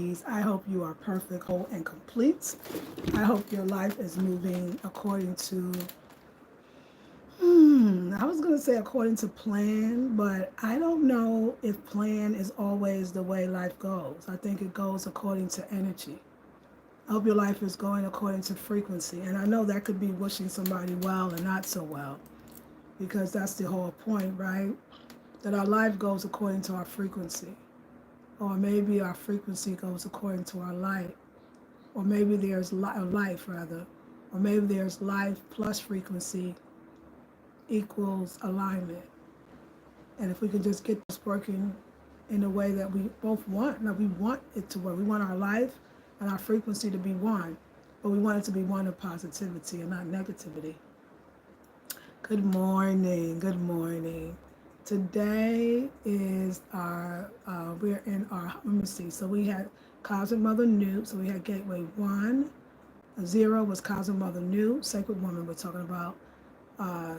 ladies. I hope you are perfect, whole, and complete. I hope your life is moving according to, I was going to say according to plan, but I don't know if plan is always the way life goes. I think it goes according to energy. I hope your life is going according to frequency. And I know that could be wishing somebody well and not so well, because that's the whole point, right? That our life goes according to our frequency. Or maybe our frequency goes according to our light. Or maybe there's life, rather. Or maybe there's life plus frequency equals alignment. And if we can just get this working in a way that we both want, now we want it to work. We want our life and our frequency to be one, but we want it to be one of positivity and not negativity. Good morning. Good morning. Today is we're in our, let me see. So we had Cosmic Mother New. So we had Gateway 1. 0 was Cosmic Mother New, Sacred Woman we're talking about.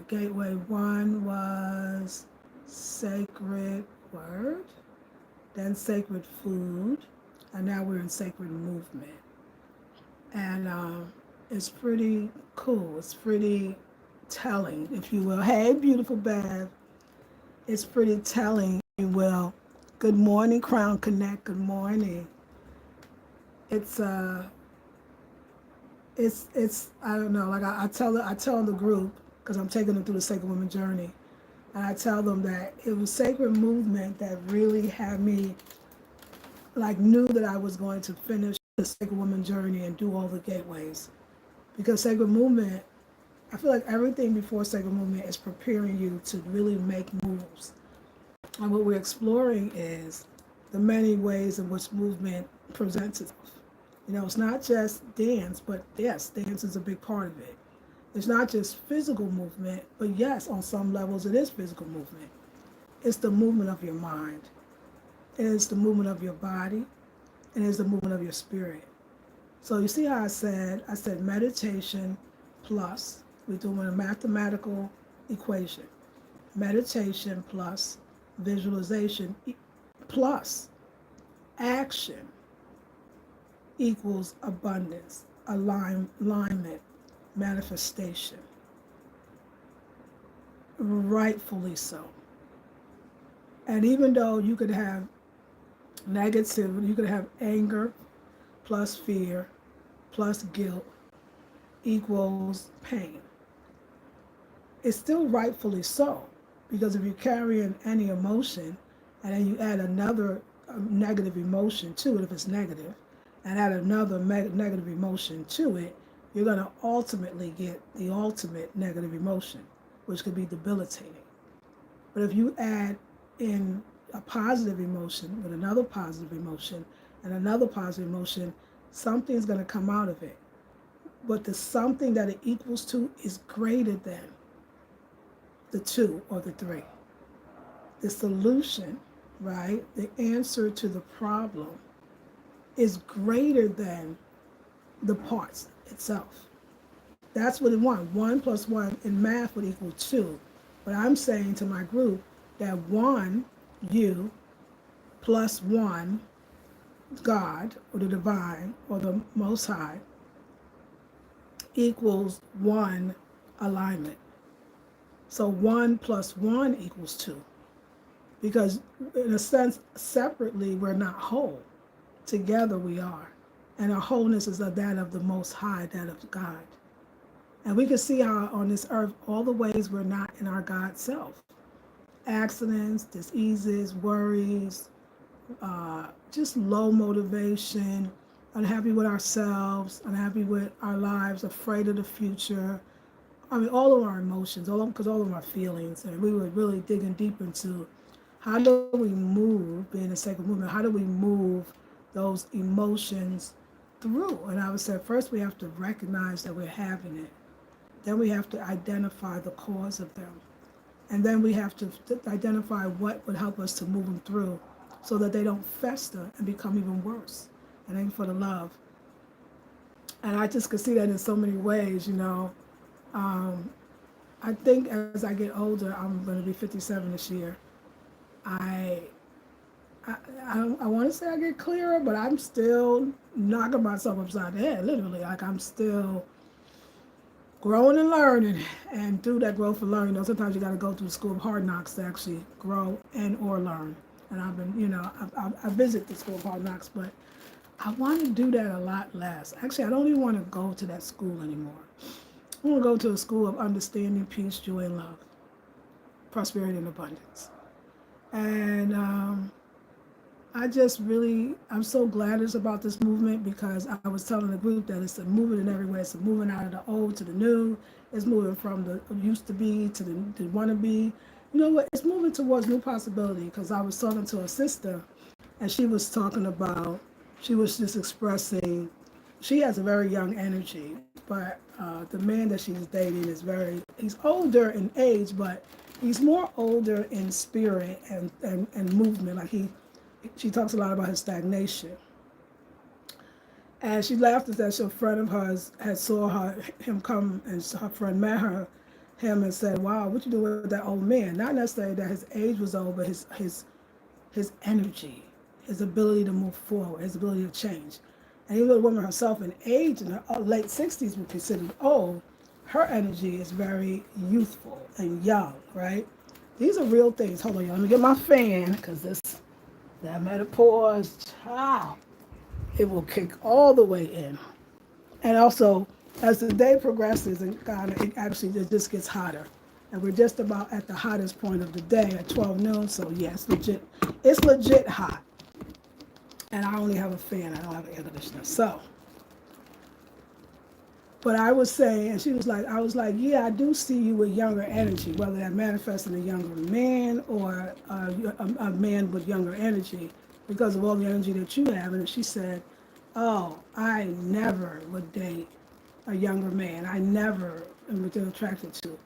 Gateway 1 was Sacred Word, then Sacred Food, and now we're in Sacred Movement. And it's pretty cool. It's pretty telling, if you will. Hey, beautiful Bev. It's pretty telling, if you will. Good morning, Crown Connect. Good morning. It's I don't know. Like I tell the group, because I'm taking them through the Sacred Woman journey, and I tell them that it was Sacred Movement that really had me like knew that I was going to finish the Sacred Woman journey and do all the gateways, because Sacred Movement, I feel like everything before Sacred Movement is preparing you to really make moves. And what we're exploring is the many ways in which movement presents itself. You know, it's not just dance, but yes, dance is a big part of it. It's not just physical movement, but yes, on some levels it is physical movement. It's the movement of your mind. It is the movement of your body. And it is the movement of your spirit. So you see how I said meditation plus, we're doing a mathematical equation. Meditation plus visualization plus action equals abundance, alignment, manifestation. Rightfully so. And even though you could have negativity, you could have anger plus fear plus guilt equals pain. It's still rightfully so, because if you're carrying any emotion and then you add another negative emotion to it, if it's negative, and add another negative emotion to it, you're going to ultimately get the ultimate negative emotion, which could be debilitating. But if you add in a positive emotion with another positive emotion and another positive emotion, something's going to come out of it. But the something that it equals to is greater than the 2 or the 3. The solution, right, the answer to the problem is greater than the parts itself. That's what it wants. 1 plus 1 in math would equal 2. But I'm saying to my group that 1, you, plus 1, God, or the divine, or the Most High, equals 1 alignment. So 1 plus 1 equals 2. Because in a sense, separately, we're not whole. Together we are. And our wholeness is that of the Most High, that of God. And we can see how on this earth, all the ways we're not in our God self. Accidents, diseases, worries, just low motivation, unhappy with ourselves, unhappy with our lives, afraid of the future. I mean, all of our emotions, because all of our feelings. And we were really digging deep into how do we move, being a sacred movement, how do we move those emotions through? And I would say first we have to recognize that we're having it. Then we have to identify the cause of them. And then we have to identify what would help us to move them through so that they don't fester and become even worse. And aim for the love. And I just could see that in so many ways, you know. I think as I get older, I'm going to be 57 this year. I I want to say I get clearer, but I'm still knocking myself upside the head, literally. Like I'm still growing and learning, and through that growth and learning, sometimes you got to go through the school of hard knocks to actually grow and or learn. And I've been, I visit the school of hard knocks, but I want to do that a lot less. Actually, I don't even want to go to that school anymore. I want to go to a school of understanding, peace, joy, and love, prosperity, and abundance. And I just really, I'm so glad it's about this movement because I was telling the group that it's a movement in every way. It's a movement out of the old to the new. It's moving from the used to be to the want to be. You know what? It's moving towards new possibility because I was talking to a sister and she was talking about, she was just expressing, she has a very young energy, but the man that she's dating is he's older in age, but he's more older in spirit and movement. Like she talks a lot about his stagnation. And she laughed at that. So a friend of hers had saw him come, and her friend met him and said, "Wow, what you doing with that old man?" Not necessarily that his age was old, but his energy, his ability to move forward, his ability to change. And even though the woman herself in age in her late 60s would be considered old, her energy is very youthful and young, right? These are real things. Hold on, y'all. Let me get my fan because that menopause, child, it will kick all the way in. And also, as the day progresses and God, it just gets hotter. And we're just about at the hottest point of the day at 12 noon. So yes, it's legit hot. And I only have a fan. I don't have an air conditioner. So, but I was saying, and she was like, I was like, yeah, I do see you with younger energy, whether that manifests in a younger man or a man with younger energy because of all the energy that you have. And she said, oh, I never would date a younger man. I never am attracted to.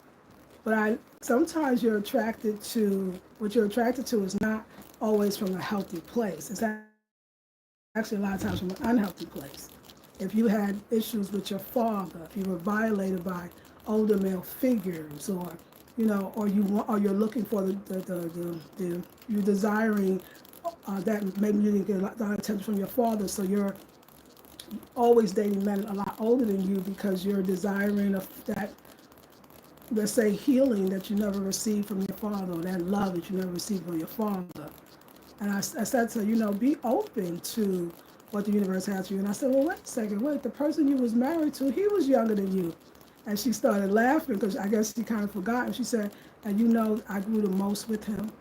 But sometimes you're attracted to, what you're attracted to is not always from a healthy place. It's actually a lot of times from an unhealthy place. If you had issues with your father, if you were violated by older male figures, or you're looking for you're desiring that maybe you didn't get a lot of attention from your father, so you're always dating men a lot older than you because you're desiring that, let's say, healing that you never received from your father, or that love that you never received from your father. And I said to her, be open to what the universe has for you. And I said, well, wait a second, the person you was married to, he was younger than you. And she started laughing because I guess she kind of forgot. And she said, and I grew the most with him.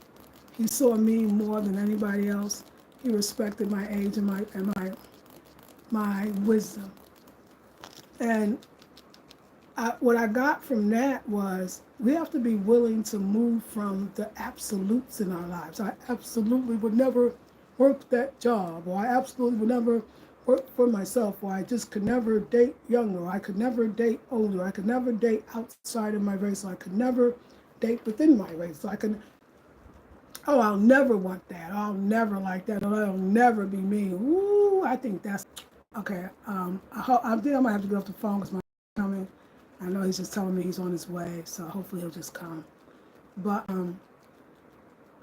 He saw me more than anybody else. He respected my age and my wisdom. And what I got from that was we have to be willing to move from the absolutes in our lives. I absolutely would never work that job, or I absolutely would never work for myself, or I just could never date younger, or I could never date older, I could never date outside of my race, or I could never date within my race. So I'll never want that, I'll never like that, or that'll never be me. Ooh, I think that's okay. I think I might have to get off the phone because my coming. I know he's just telling me he's on his way, so hopefully he'll just come. But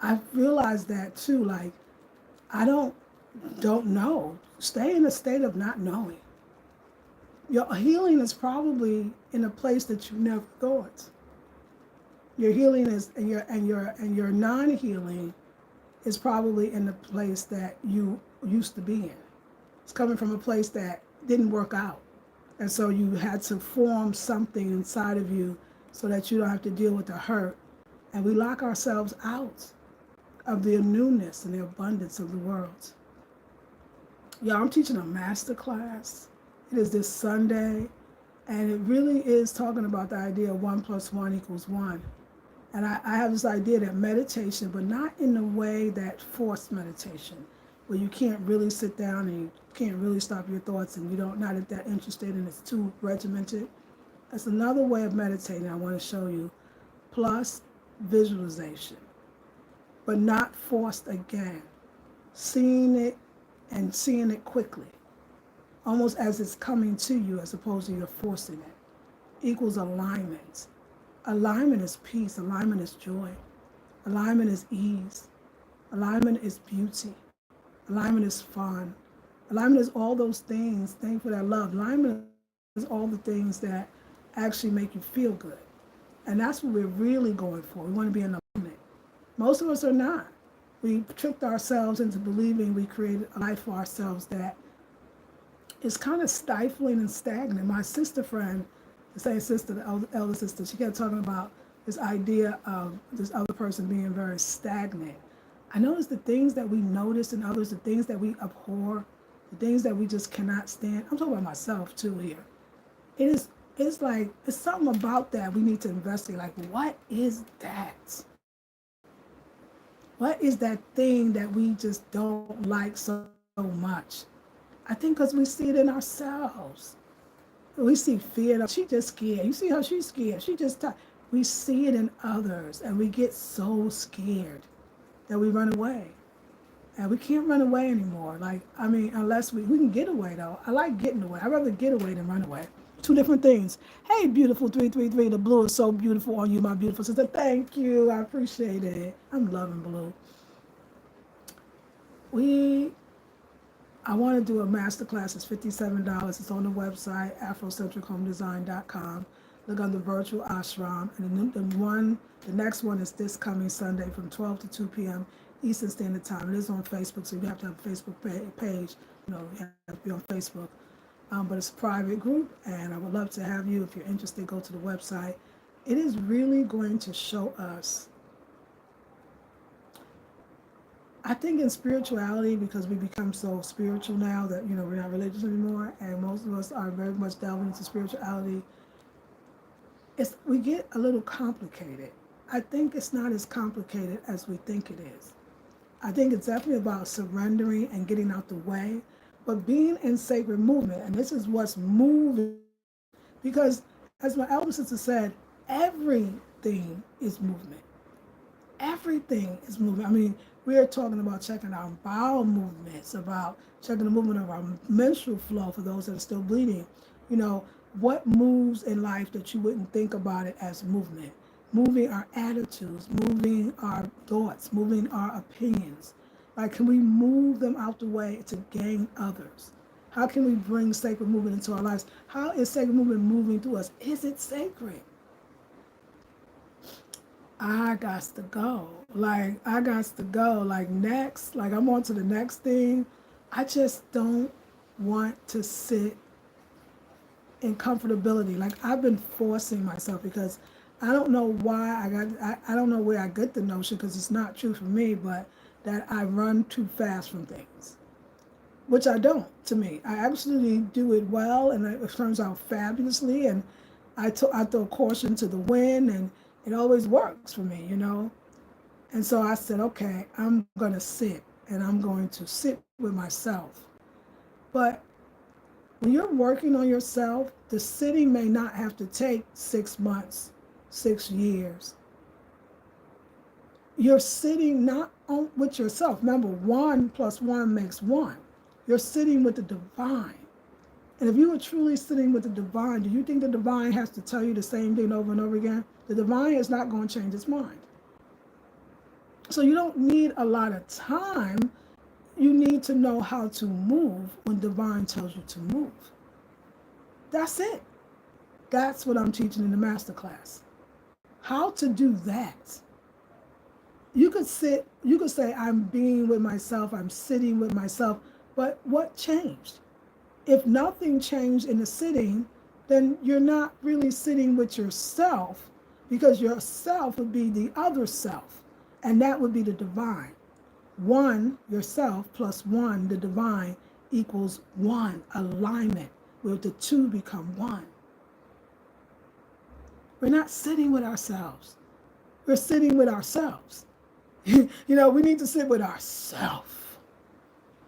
I realized that too. Like I don't know. Stay in a state of not knowing. Your healing is probably in a place that you never thought. Your healing is and your non-healing is probably in the place that you used to be in. It's coming from a place that didn't work out. And so you had to form something inside of you so that you don't have to deal with the hurt. And we lock ourselves out of the newness and the abundance of the world. Yeah, I'm teaching a master class. It is this Sunday, and it really is talking about the idea of 1 + 1 = 1. And I have this idea that meditation, but not in the way that forced meditation, where you can't really sit down and you can't really stop your thoughts and you're not that interested and it's too regimented. That's another way of meditating I want to show you, plus visualization, but not forced again. Seeing it and seeing it quickly, almost as it's coming to you as opposed to you're forcing it, equals alignment. Alignment is peace. Alignment is joy. Alignment is ease. Alignment is beauty. Alignment is fun. Alignment is all those things. Thank for that love. Alignment is all the things that actually make you feel good. And that's what we're really going for. We want to be in alignment. Most of us are not. We tricked ourselves into believing we created a life for ourselves that is kind of stifling and stagnant. My sister friend, the same sister, the elder sister, she kept talking about this idea of this other person being very stagnant. I noticed the things that we notice in others, the things that we abhor, the things that we just cannot stand. I'm talking about myself too here. It is it's like it's something about that we need to investigate. Like, what is that? What is that thing that we just don't like so much? I think because we see it in ourselves. We see fear. She just scared. You see how she's scared. She just we see it in others, and we get so scared that we run away. And we can't run away anymore. Like, I mean, unless we can get away though. I like getting away. I'd rather get away than run away. Two different things. Hey, beautiful 333. The blue is so beautiful on you, my beautiful sister. Thank you. I appreciate it. I'm loving blue. We I want to do a masterclass. It's $57. It's on the website, afrocentrichomedesign.com. Look under virtual ashram. And the next one is this coming Sunday from 12 to 2 p.m. Eastern Standard Time. It is on Facebook, so you have to have a Facebook page. You know, you have to be on Facebook. But it's a private group, and I would love to have you. If you're interested, go to the website. It is really going to show us, I think, in spirituality, because we become so spiritual now that, you know, we're not religious anymore, and most of us are very much delving into spirituality. We get a little complicated. I think it's not as complicated as we think it is. I think it's definitely about surrendering and getting out the way, but being in sacred movement, and this is what's moving, because as my elder sister said, everything is movement. Everything is movement. I mean, we are talking about checking our bowel movements, about checking the movement of our menstrual flow for those that are still bleeding. You know, what moves in life that you wouldn't think about it as movement? Moving our attitudes, moving our thoughts, moving our opinions. Like, can we move them out the way to gain others? How can we bring sacred movement into our lives? How is sacred movement moving through us? Is it sacred? I got to go. I got to go. Next, I'm on to the next thing. I just don't want to sit in comfortability. I've been forcing myself because I don't know why I don't know where I get the notion, because it's not true for me, but that I run too fast from things, which I don't, to me. I absolutely do it well, and it turns out fabulously, and I throw caution to the wind, and it always works for me, you know? And so I said, okay, I'm going to sit, and I'm going to sit with myself. But when you're working on yourself, the sitting may not have to take 6 months, 6 years. You're sitting not with yourself. Remember, 1 + 1 makes 1. You're sitting with the divine. And if you are truly sitting with the divine, do you think the divine has to tell you the same thing over and over again? The divine is not going to change its mind. So you don't need a lot of time. You need to know how to move when divine tells you to move. That's it. That's what I'm teaching in the masterclass. How to do that. You could say, I'm being with myself, I'm sitting with myself, but what changed? If nothing changed in the sitting, then you're not really sitting with yourself, because yourself would be the other self, and that would be the divine. 1, yourself, + 1, the divine, equals 1, alignment, where the two become 1. We're not sitting with ourselves. We're sitting with ourselves. You know, we need to sit with ourself,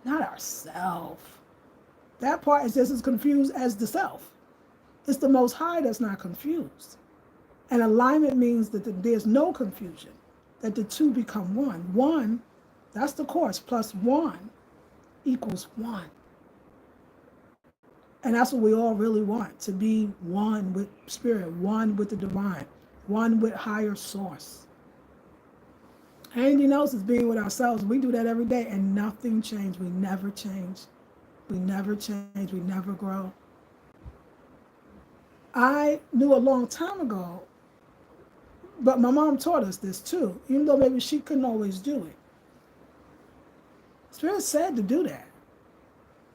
not ourself. That part is just as confused as the self. It's the Most High that's not confused. And alignment means that there's no confusion, that the two become 1. 1, that's the course, + 1 equals 1. And that's what we all really want, to be one with spirit, one with the divine, one with higher source. Anything else is being with ourselves. We do that every day and nothing changed. We never change. We never change. We never grow. I knew a long time ago, but my mom taught us this too, even though maybe she couldn't always do it. Spirit said to do that.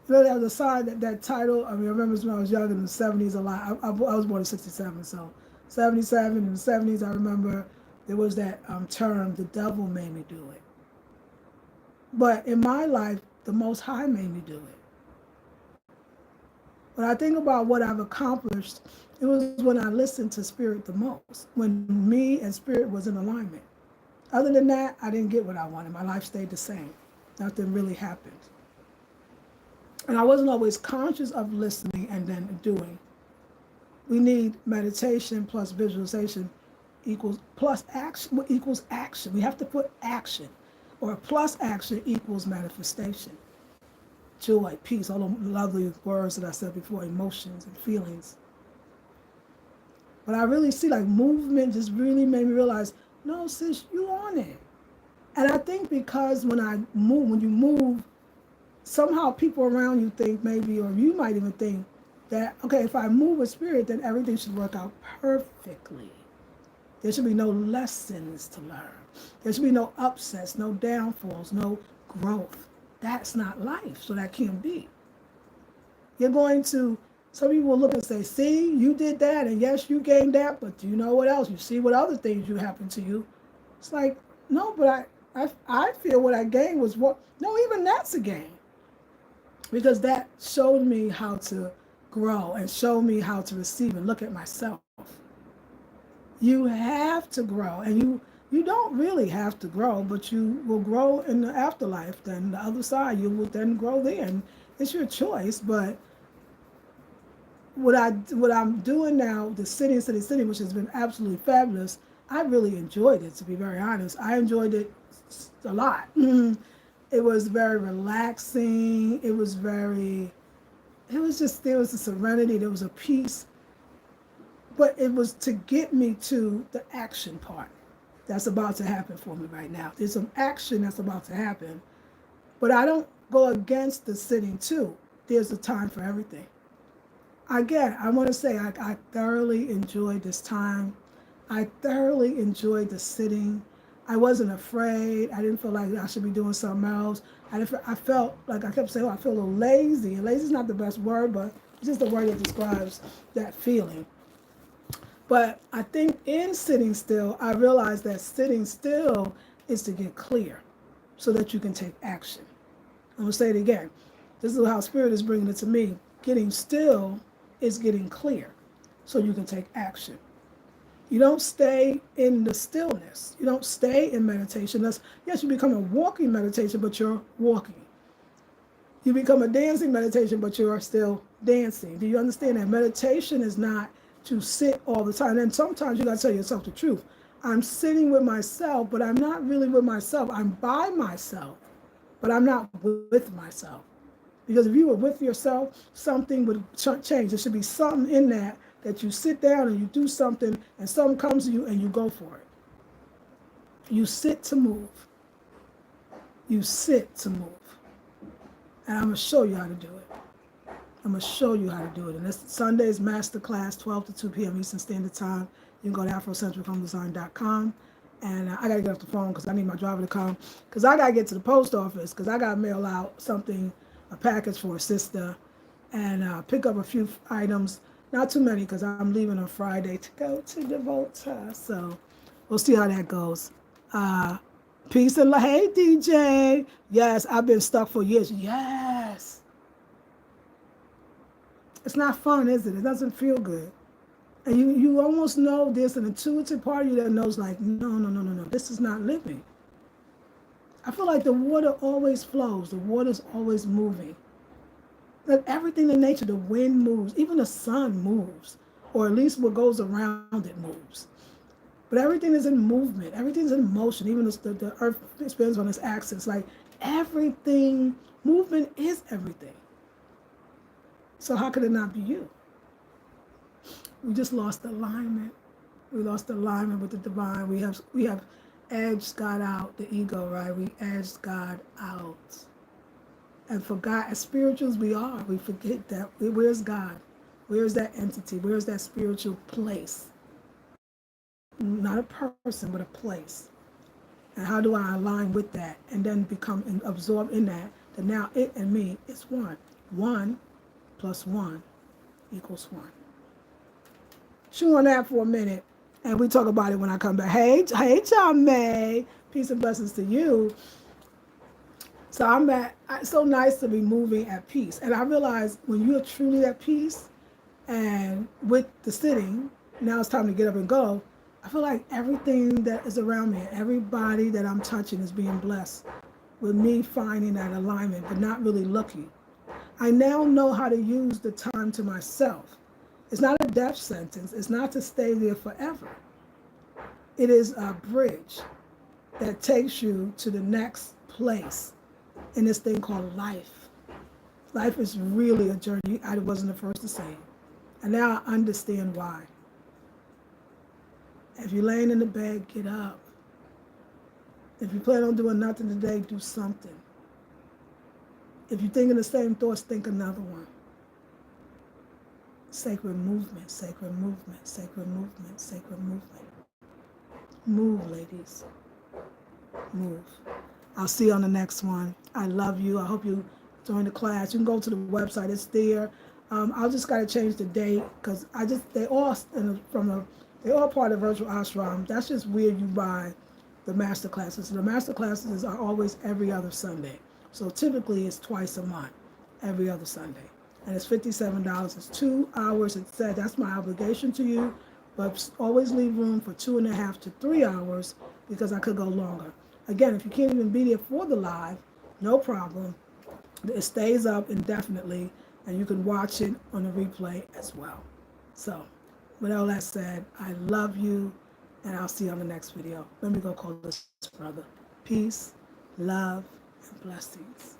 You know, that was a sign that title. I mean, I remember when I was young in the 70s a lot. I was born in 67, so 77 in the 70s, I remember there was that term, the devil made me do it. But in my life, the Most High made me do it. When I think about what I've accomplished, it was when I listened to Spirit the most, when me and Spirit was in alignment. Other than that, I didn't get what I wanted. My life stayed the same. Nothing really happened. And I wasn't always conscious of listening and then doing. We need meditation plus visualization equals plus action equals action. We have to put action, or plus action equals manifestation. Joy, peace, all the lovely words that I said before, emotions and feelings. But I really see like movement just really made me realize, no, sis, you on it. And I think because when you move, somehow people around you think maybe, or you might even think that, okay, if I move with Spirit, then everything should work out perfectly. There should be no lessons to learn. There should be no upsets, no downfalls, no growth. That's not life, so that can't be. You're going to, some people will look and say, see, you did that, and yes, you gained that, but do you know what else? You see what other things you happen to you. It's like, no, but I feel what I gained was what, no, even that's a gain. Because that showed me how to grow and showed me how to receive and look at myself. You have to grow, and you don't really have to grow, but you will grow in the afterlife. Then the other side, you will then grow there, and it's your choice. But what I'm doing now, the city, which has been absolutely fabulous. I really enjoyed it, to be very honest. I enjoyed it a lot. It was very relaxing. It was just, there was a serenity, there was a peace. But it was to get me to the action part that's about to happen for me right now. There's some action that's about to happen. But I don't go against the sitting too. There's a time for everything. Again, I want to say I thoroughly enjoyed this time. I thoroughly enjoyed the sitting. I wasn't afraid. I didn't feel like I should be doing something else. I felt like I kept saying, oh, I feel a little lazy. And lazy is not the best word, but it's just a word that describes that feeling. But I think in sitting still, I realized that sitting still is to get clear so that you can take action. I'm going to say it again. This is how Spirit is bringing it to me. Getting still is getting clear so you can take action. You don't stay in the stillness. You don't stay in meditation. Yes, you become a walking meditation, but you're walking. You become a dancing meditation, but you are still dancing. Do you understand that? Meditation is not to sit all the time. And sometimes you got to tell yourself the truth. I'm sitting with myself, but I'm not really with myself. I'm by myself, but I'm not with myself. Because if you were with yourself, something would change. There should be something in that you sit down and you do something and something comes to you and you go for it. You sit to move. You sit to move. And I'm going to show you how to do it. I'm going to show you how to do it. And it's Sunday's masterclass, 12 to 2 p.m. Eastern Standard Time. You can go to afrocentrichomedesign.com. And I got to get off the phone because I need my driver to come. Because I got to get to the post office because I got to mail out something, a package for a sister, and pick up a few items. Not too many because I'm leaving on Friday to go to Devota. So we'll see how that goes. Peace and love. Hey, DJ. Yes, I've been stuck for years. Yes. It's not fun, is it? It doesn't feel good. And you almost know there's an intuitive part of you that knows like, no. This is not living. I feel like the water always flows. The water's always moving. Like everything in nature, the wind moves. Even the sun moves. Or at least what goes around it moves. But everything is in movement. Everything's in motion. Even the earth spins on its axis. Like everything, movement is everything. So how could it not be you? We just lost alignment. We lost alignment with the divine. We have edged God out, the ego, right? We edged God out. And forgot, as spirituals we are, we forget that. Where's God? Where's that entity? Where's that spiritual place? Not a person, but a place. And how do I align with that and then become absorbed in that? That now it and me is one. 1 plus 1 equals 1. Chew on that for a minute, and we talk about it when I come back. Hey, John May. Peace and blessings to you. So it's so nice to be moving at peace. And I realize when you're truly at peace and with the sitting, now it's time to get up and go. I feel like everything that is around me, everybody that I'm touching is being blessed with me finding that alignment, but not really looking. I now know how to use the time to myself. It's not a death sentence. It's not to stay there forever. It is a bridge that takes you to the next place in this thing called life. Life is really a journey. I wasn't the first to say it. And now I understand why. If you're laying in the bed, get up. If you plan on doing nothing today, do something. If you're thinking the same thoughts, think another one. Sacred movement, sacred movement, sacred movement, sacred movement. Move, ladies. Move. I'll see you on the next one. I love you. I hope you join the class. You can go to the website. It's there. I just got to change the date because they're all part of virtual ashram. That's just where you buy the master classes. The master classes are always every other Sunday. So typically it's twice a month, every other Sunday. And it's $57. It's 2 hours. It said that's my obligation to you, but always leave room for 2.5 to 3 hours because I could go longer. Again, if you can't even be there for the live, no problem. It stays up indefinitely, and you can watch it on the replay as well. So, with all that said, I love you, and I'll see you on the next video. Let me go call this brother. Peace, love, and blessings.